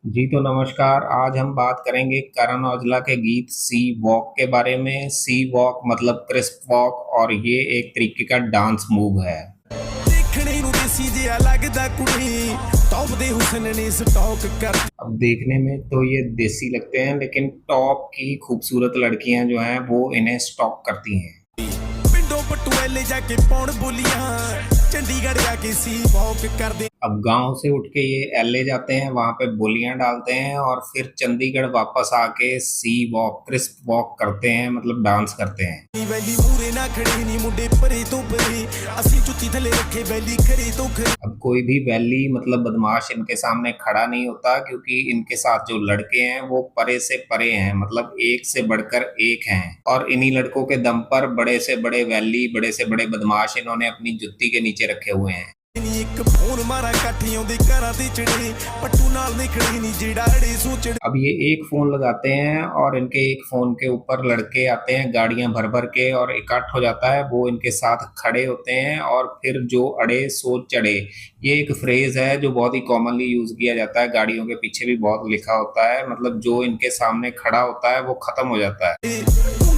जी तो नमस्कार। आज हम बात करेंगे करण औजला के गीत सी वॉक के बारे में। सी वॉक मतलब क्रिस्प वॉक और ये एक तरीके का डांस मूव है। देखने ਨੂੰ ਦੇਸੀ ਜਿਹਾ ਲੱਗਦਾ ਕੁੜੀ ਟੌਪ ਦੇ ਹੁਸਨ ਨੇ ਸਟਾਕ ਕਰ अब देखने में तो ये देसी लगते हैं, लेकिन टॉप की खूबसूरत लड़कियां जो हैं वो इन्हें स्टॉक करती हैं। ਪਿੰਡੋਂ ਪਟੁਐਲੇ ਜਾ ਕੇ ਪਾਉਣ ਬੋਲੀਆਂ ਚੰਡੀਗੜ੍ਹ ਆ ਕੇ ਸੀ ਵਾਕ ਕਰਦੇ। अब गांव से उठ के ये एलए जाते हैं, वहां पे बोलियां डालते हैं और फिर चंडीगढ़ वापस आके सी वॉक क्रिस्प वॉक करते हैं, मतलब डांस करते हैं। ਵੈਲੀ ਮੂਰੇ ਨਾ ਖੜੇ ਨੀ ਮੁੰਡੇ ਪਰੇ ਤੋਂ ਪਰੇ ਅਸੀਂ ਜੁੱਤੀ ਥੱਲੇ ਰੱਖੇ ਵੈਲੀ ਖਰੇ ਤੋਂ ਖਰੇ। अब कोई भी वैली मतलब बदमाश इनके सामने खड़ा नहीं होता, क्योंकि इनके साथ जो लड़के हैं वो परे से परे हैं, मतलब एक से बढ़कर एक हैं। और इन्हीं लड़कों के दम पर बड़े से बड़े वैली, बड़े से बड़े बदमाश इन्होंने अपनी जुत्ती के नीचे रखे हुए हैं। ਨੀ ਇੱਕ ਫੋਨ ਮਾਰਾ ਇਕੱਠੇ ਆਉਂਦੇ ਘਰਾਂ ਤੇ ਚੜੇ ਪੱਟੂ ਨਾਲ ਨੇ ਖੜੇ ਨੀ ਜਿਹੜਾ ਅੜੇ ਸੋਚੜ। अब ये एक फोन लगाते हैं और इनके एक फोन के ऊपर लड़के आते हैं गाड़ियां भर भर के, और इकट्ठ हो जाता है, वो इनके साथ खड़े होते हैं और फिर जो अड़े सो चढ़े, ये एक फ्रेज है जो बहुत ही कॉमनली यूज किया जाता है। गाड़ियों के पीछे भी बहुत लिखा होता है, मतलब जो इनके सामने खड़ा होता है वो खत्म हो जाता है।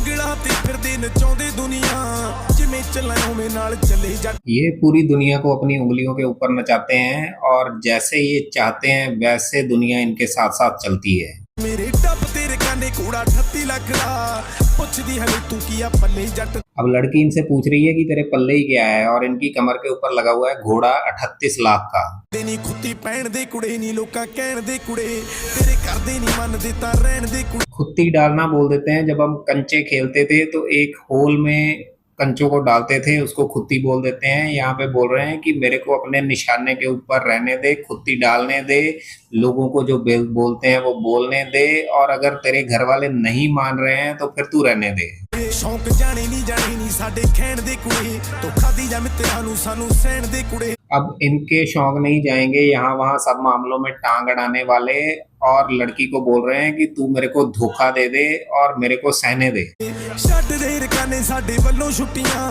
ਉਂਗਲਾਂ ਤੇ ਫਿਰਦੇ ਨਚਾਉਂਦੇ ਦੁਨੀਆ ਜਿਵੇਂ ਚੱਲਾਂ ਉਵੇਂ ਨਾਲ ਚੱਲੇ ਜੱਟ। ये पूरी दुनिया को अपनी उंगलियों के ऊपर नचाते हैं और जैसे ये चाहते हैं वैसे दुनिया इनके साथ साथ चलती है। ਮੇਰੇ ਟੱਪ ਤੇਰੇ ਕਾਂਡੇ ਕੂੜਾ 38 ਲੱਖ ਦਾ ਪੁੱਛਦੀ ਹਲੇ ਤੂੰ ਕੀ ਆ ਪੱਲੇ ਜੱਟ। अब लड़की इनसे पूछ रही है कि तेरे पल्ले ही क्या है, और इनकी कमर के ऊपर लगा हुआ है घोड़ा 38 लाख का। ਦੇਨੀ ਖੁੱਤੀ ਪੈਣ ਦੇ ਕੁੜੇ ਨੀ ਲੋਕਾਂ ਕਹਿਣ ਦੇ ਕੁੜੇ ਤੇਰੇ ਕਰਦੇ ਨੀ ਮੰਨਦੇ ਤਾਂ ਰਹਿਣ ਦੇ ਕੁੜੇ। खुत्ती डालना बोल देते हैं। जब हम कंचे खेलते थे तो एक होल में कंचों को डालते थे, उसको खुत्ती बोल देते हैं। यहाँ पे बोल रहे हैं कि मेरे को अपने निशाने के ऊपर रहने दे, खुत्ती डालने दे, लोगों को जो बोलते हैं वो बोलने दे, और अगर तेरे घर वाले नहीं मान रहे हैं तो फिर तू रहने दे। ਸ਼ੌਂਕ ਜਾਣੇ ਨੀ ਸਾਡੇ ਖੈਣ ਦੇ ਕੁੜੇ ਤੋ ਖਾਦੀ ਜਾਂ ਮਿੱਤਰਾਂ ਨੂੰ ਸਾਨੂੰ ਸਹਿਣ ਦੇ ਕੁੜੇ। अब इनके शौक नहीं जाएंगे यहाँ वहाँ सब मामलों में टांग अड़ाने वाले, और लड़की को बोल रहे हैं कि तू मेरे को धोखा दे दे और मेरे को सहने दे। ਛੱਡ ਦੇ ਰਕਾਨੇ ਸਾਡੇ ਵੱਲੋਂ ਛੁੱਟੀਆਂ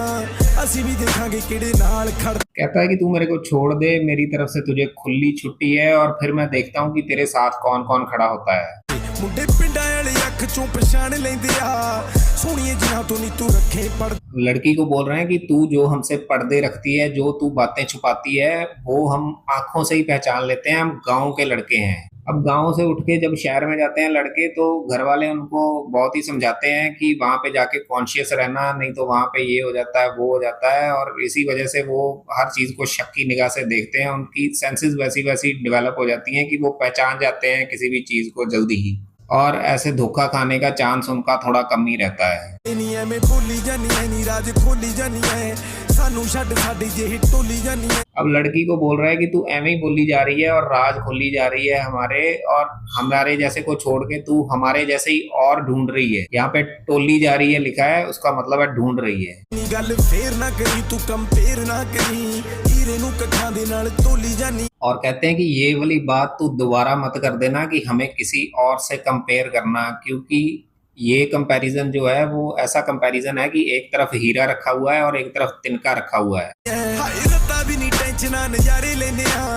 ਅਸੀਂ ਵੀ ਦੇਖਾਂਗੇ ਕਿਹੜੇ ਨਾਲ ਖੜ। कहता है कि तू मेरे को छोड़ दे, मेरी तरफ से तुझे खुली छुट्टी है, और फिर मैं देखता हूँ कि तेरे साथ कौन कौन खड़ा होता है। ਮੁੰਡੇ ਪਿੰਡਾਂ ਵਾਲੇ ਅੱਖ ਚੋਂ ਪਛਾਣ ਲੈਂਦੇ ਆ ਸੋਹਣੀਏ ਜਿਨ੍ਹਾਂ ਤੋਂ ਨੀ ਤੂੰ ਰੱਖੇ ਪੜ। लड़की को बोल रहे हैं कि तू जो हमसे पर्दे रखती है, जो तू बातें छुपाती है, वो हम आंखों से ही पहचान लेते हैं, हम गांव के लड़के हैं। अब गांव से उठ के जब शहर में जाते हैं लड़के, तो घर वाले उनको बहुत ही समझाते हैं कि वहां पे जाके कॉन्शियस रहना, नहीं तो वहां पे ये हो जाता है वो हो जाता है, और इसी वजह से वो हर चीज को शक की निगाह से देखते हैं। उनकी सेंसेस वैसी वैसी डेवलप हो जाती हैं कि वो पहचान जाते हैं किसी भी चीज को जल्दी ही, और ऐसे धोखा खाने का चांस उनका थोड़ा कम ही रहता है। ਨੀ ਐਵੇਂ ਬੋਲੀ ਜਾਨੀ ਐ ਨੀ ਰਾਜ ਖੋਲੀ ਜਾਨੀ ਐ ਸਾਨੂੰ ਛੱਡ ਸਾਡੀ ਜਿਹੀ ਟੋਲੀ ਜਾਨੀ ਐ। अब लड़की को बोल रहा है कि तू एवं ही बोली जा रही है और राज खोली जा रही है हमारे, और हमारे जैसे को छोड़ के तू हमारे जैसे ही और ढूंढ रही है। यहाँ पे टोली जा रही है लिखा है, उसका मतलब है ढूंढ रही है। ਨੀ ਗੱਲ ਫੇਰ ਨਾ ਕਰੀ ਤੂੰ ਕੰਪੇਅਰ ਨਾ ਕਰੀ ਹੀਰੇ ਨੂੰ ਕੱਖਾਂ ਦੇ ਨਾਲ ਤੋਲੀ ਜਾਨੀ। और कहते हैं कि ये वाली बात तू दोबारा मत कर देना कि हमें किसी और से कंपेयर करना, क्योंकि ये कंपैरिजन जो है वो ऐसा कंपैरिजन है कि एक तरफ हीरा रखा हुआ है और एक तरफ तिनका रखा हुआ है। ਹਾਏ ਰੱਤਾ ਵੀ ਨੀ ਟੈਨਸ਼ਨਾਂ ਨਜ਼ਾਰੇ ਲੈਨੇ ਆ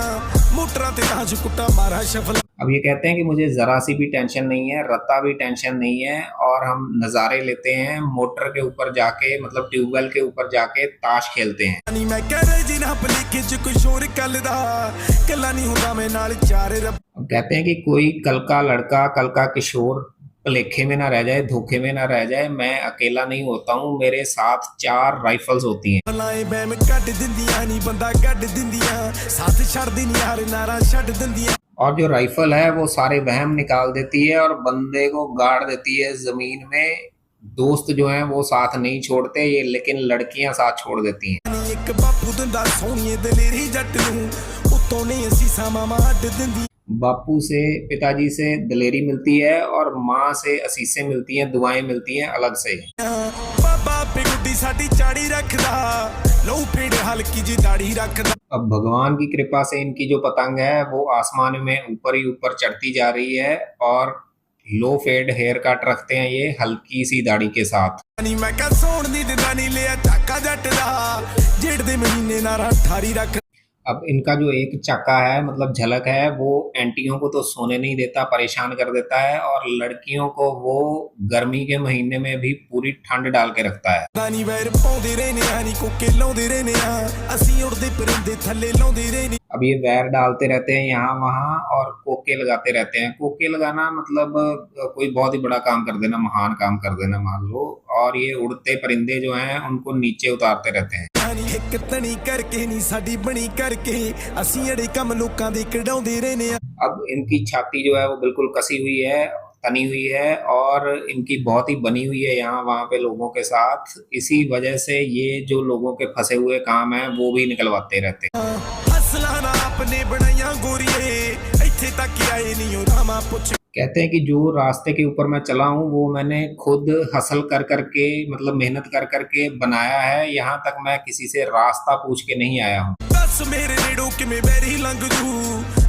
ਮੋਟਰਾਂ ਤੇ ਤਾਂ ਕੁੱਟਾ ਮਾਰਾ ਸ਼ਫਲ। अब ये कहते हैं कि मुझे जरा सी भी टेंशन नहीं है, रत्ता भी टेंशन नहीं है, और हम नज़ारे लेते हैं, मोटर के ऊपर जाके मतलब ट्यूबवेल के ऊपर जाके ताश खेलते हैं। ਨੀ ਮੈਂ ਕਹਿ ਰਹੀ ਜੀ ਨਾ ਭਲੇਖੇ ਚ ਕੋਈ ਸ਼ੋਰ ਕੱਲਦਾ ਕੱਲਾ ਨਹੀਂ ਹੁੰਦਾ ਮੈਂ ਨਾਲ ਚਾਰ ਰੱਬ। अब कहते हैं कि कोई कल का लड़का, कल का किशोर भलेखे में ना रह जाए, धोखे में ना रह जाए। मैं अकेला नहीं होता हूँ, मेरे साथ 4 राइफल्स होती हैं। ਲਾਏ ਬੈਮ ਕੱਢ ਦਿੰਦੀਆਂ ਨੀ ਬੰਦਾ ਕੱਢ ਦਿੰਦੀਆਂ ਸਾਥ ਛੱਡਦੀ ਨੀ ਯਾਰ ਨਾਰਾ ਛੱਡ ਦਿੰਦੀਆਂ। और जो राइफल है वो सारे वहम निकाल देती है और बंदे को गाड़ देती है जमीन में। दोस्त जो हैं वो साथ नहीं छोड़ते ये, लेकिन लड़कियां साथ छोड़ देती हैं। ਨੀ ਇੱਕ ਬਾਪੂ ਦਿੰਦਾ ਸੋਹਣੀਏ ਦਲੇਰੀ ਜੱਟ ਨੂੰ ਉੱਤੋਂ ਨੇ ਅਸੀਸਾਂ ਮਾਮਾ ਹੱਡ ਦਿੰਦੀ। बापू से, पिताजी से दलेरी मिलती है और माँ से असीसें मिलती हैं, दुआएं मिलती हैं अलग से। ਬਾਬਾ ਪਿਗੁੱਡੀ ਸਾਡੀ ਚਾੜੀ ਰੱਖਦਾ ਲਹੂ ਪੀੜ ਹਲਕੀ ਜੀ ਦਾੜੀ ਰੱਖਦਾ। अब भगवान की कृपा से इनकी जो पतंग है वो आसमान में ऊपर ही ऊपर चढ़ती जा रही है, और लो फेड हेयर कट रखते हैं ये हल्की सी दाढ़ी के साथ। ਨੀ ਮੈਂ ਕਹ ਸੋਣ ਦੀ ਦਿੰਦਾ ਨੀ ਲਿਆ ਝਾਕਾ ਜੱਟ ਦਾ ਜੇੜ ਦੇ ਮਹੀਨੇ ਨਾਰਾ ਠਾਰੀ ਰੱਖ। अब इनका जो एक चक्का है मतलब झलक है वो एंटियों को तो सोने नहीं देता, परेशान कर देता है, और लड़कियों को वो गर्मी के महीने में भी पूरी ठंड डाल के रखता है। ਨੀ ਵੈਰ ਪਾਉਂਦੇ ਰਹਿੰਦੇ ਆ ਨੀ ਕੋਕੇ ਲਾਉਂਦੇ ਰਹਿੰਦੇ ਆ ਅਸੀਂ ਉੜਦੇ ਪਰਿੰਦੇ ਥੱਲੇ ਲਾਉਂਦੇ ਰਹਿੰਦੇ। अब ये वैर डालते रहते हैं यहाँ वहाँ और कोके लगाते रहते हैं। कोके लगाना मतलब कोई बहुत ही बड़ा काम कर देना, महान काम कर देना मान लो। और ये उड़ते परिंदे जो हैं उनको नीचे उतारते रहते हैं। ਇੱਕ ਤਣੀ ਕਰਕੇ ਨਹੀਂ ਸਾਡੀ ਬਣੀ ਕਰਕੇ ਅਸੀਂ ਅੜੇ ਕੰਮ ਲੋਕਾਂ ਦੇ ਕਢਾਉਂਦੇ ਰਹਿੰਦੇ ਆ। अब इनकी छाती जो है वो बिल्कुल कसी हुई है, तनी हुई है, और इनकी बहुत ही बनी हुई है यहाँ वहाँ पे लोगों के साथ। इसी वजह से ये जो लोगों के फंसे हुए काम है वो भी निकलवाते रहते हैं। ਹਸਲਾ ਨਾ ਆਪਨੇ ਬਣਾਈਆਂ ਗੋਰੀਏ ਇੱਥੇ ਤੱਕ ਆਏ ਨਹੀਂ ਉਹ ਰਾਮਾ ਪੁੱਛ। कहते हैं कि जो रास्ते के ऊपर मैं चला हूँ वो मैंने खुद हसल कर करके मतलब मेहनत कर करके बनाया है। यहाँ तक मैं किसी से रास्ता पूछ के नहीं आया हूँ। ਦੱਸ ਮੇਰੇ ਨੇੜੋਂ ਕਿਵੇਂ ਬੈਰੀ ਲੰਘ ਜੂ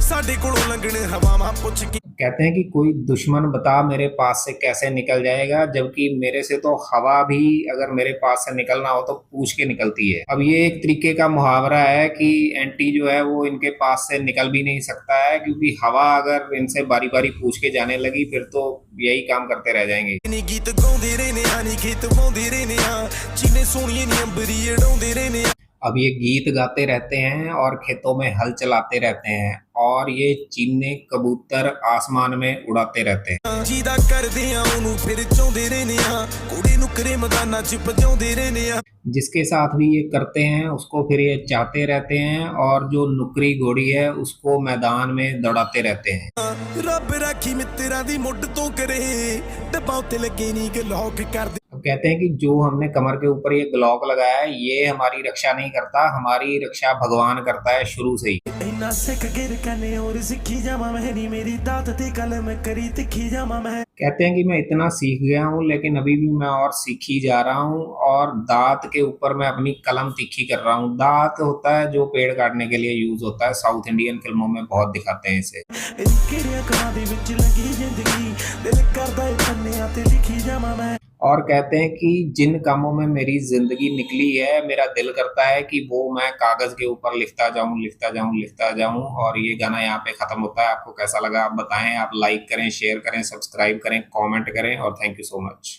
ਸਾਡੇ ਕੋਲੋਂ ਲੰਘਣੇ ਹਵਾਵਾਂ ਪੁੱਛ ਕੇ। कहते हैं कि कोई दुश्मन बता मेरे पास से कैसे निकल जाएगा, जबकि मेरे से तो हवा भी अगर मेरे पास से निकलना हो तो पूछ के निकलती है। अब ये एक तरीके का मुहावरा है कि एंटी जो है वो इनके पास से निकल भी नहीं सकता है, क्योंकि हवा अगर इनसे बारी बारी पूछ के जाने लगी फिर तो यही काम करते रह जाएंगे। ਨੀ ਗੀਤ ਗਾਉਂਦੇ ਰਹਿੰਦੇ ਆ ਨੀ ਖੇਤ ਵਾਉਂਦੇ ਰਹਿੰਦੇ ਆ ਚੀਨੇ ਸੋਹਣੀਆਂ ਨੀ ਅੰਬਰੀ ਉਡਾਉਂਦੇ ਰਹਿੰਦੇ ਆ। अब ये गीत गाते रहते हैं और खेतों में हल चलाते रहते हैं, और ये चीने कबूतर आसमान में उड़ाते रहते हैं। ਜਿਹਦਾ ਕਰਦੇ ਆ ਉਹਨੂੰ ਫਿਰ ਚਾਹੁੰਦੇ ਰਹਿੰਦੇ ਆ ਕੁੜੀ ਨੂੰ ਕਰੇ ਮੈਦਾਨਾਂ 'ਚ ਵਜਾਉਂਦੇ ਰਹਿੰਦੇ ਆ। जिसके साथ भी ये करते हैं उसको फिर ये चाहते रहते हैं, और जो नुकरी घोड़ी है उसको मैदान में दौड़ाते रहते हैं। ਰੱਬ ਰਾਖੀ ਮਿੱਤਰਾਂ ਦੀ ਮੁੱਢ ਤੋਂ ਕਰੇ ਡੱਬਾ ਉੱਤੇ ਲੱਗੇ ਨਹੀਂ ਗਲੋਕ ਕਰਦੇ। अब कहते हैं कि जो हमने कमर के ऊपर ये ग्लॉक लगाया है ये हमारी रक्षा नहीं करता, हमारी रक्षा भगवान करता है शुरू से ही। ਇੰਨਾ ਸਿੱਖ ਗਿਰ ਕਨੇ और ਸਿੱਖੀ ਜਾਵਾਂ ਮੈਂ ਨੀ ਮੇਰੀ ਦਾਤ ਤੇ ਕਲਮ ਕਰੀ ਤਿੱਖੀ ਜਾਵਾਂ ਮੈਂ। कहते हैं कि मैं इतना सीख गया हूँ लेकिन अभी भी मैं और सीख ही जा रहा हूँ, और दांत के ऊपर मैं अपनी कलम तीखी कर रहा हूँ। दांत होता है जो पेड़ काटने के लिए यूज होता है, साउथ इंडियन फिल्मों में बहुत दिखाते हैं इसे। ਕਿਹੜੀਆਂ ਕਹਾਂ ਦੇ ਵਿੱਚ ਲੱਗੀ ਜ਼ਿੰਦਗੀ ਦਿਲ ਕਰਦਾ ਏ ਪੰਨਿਆਂ ਤੇ ਲਿਖੀ ਜਾਵਾਂ ਮੈਂ। और कहते हैं कि जिन कामों में मेरी जिंदगी निकली है मेरा दिल करता है कि वो मैं कागज के ऊपर लिखता जाऊं लिखता जाऊं लिखता जाऊं। और ये गाना यहाँ पे खत्म होता है। आपको कैसा लगा आप बताएं, आप लाइक करें, शेयर करें, सब्सक्राइब करें, कमेंट करें, और थैंक यू सो मच।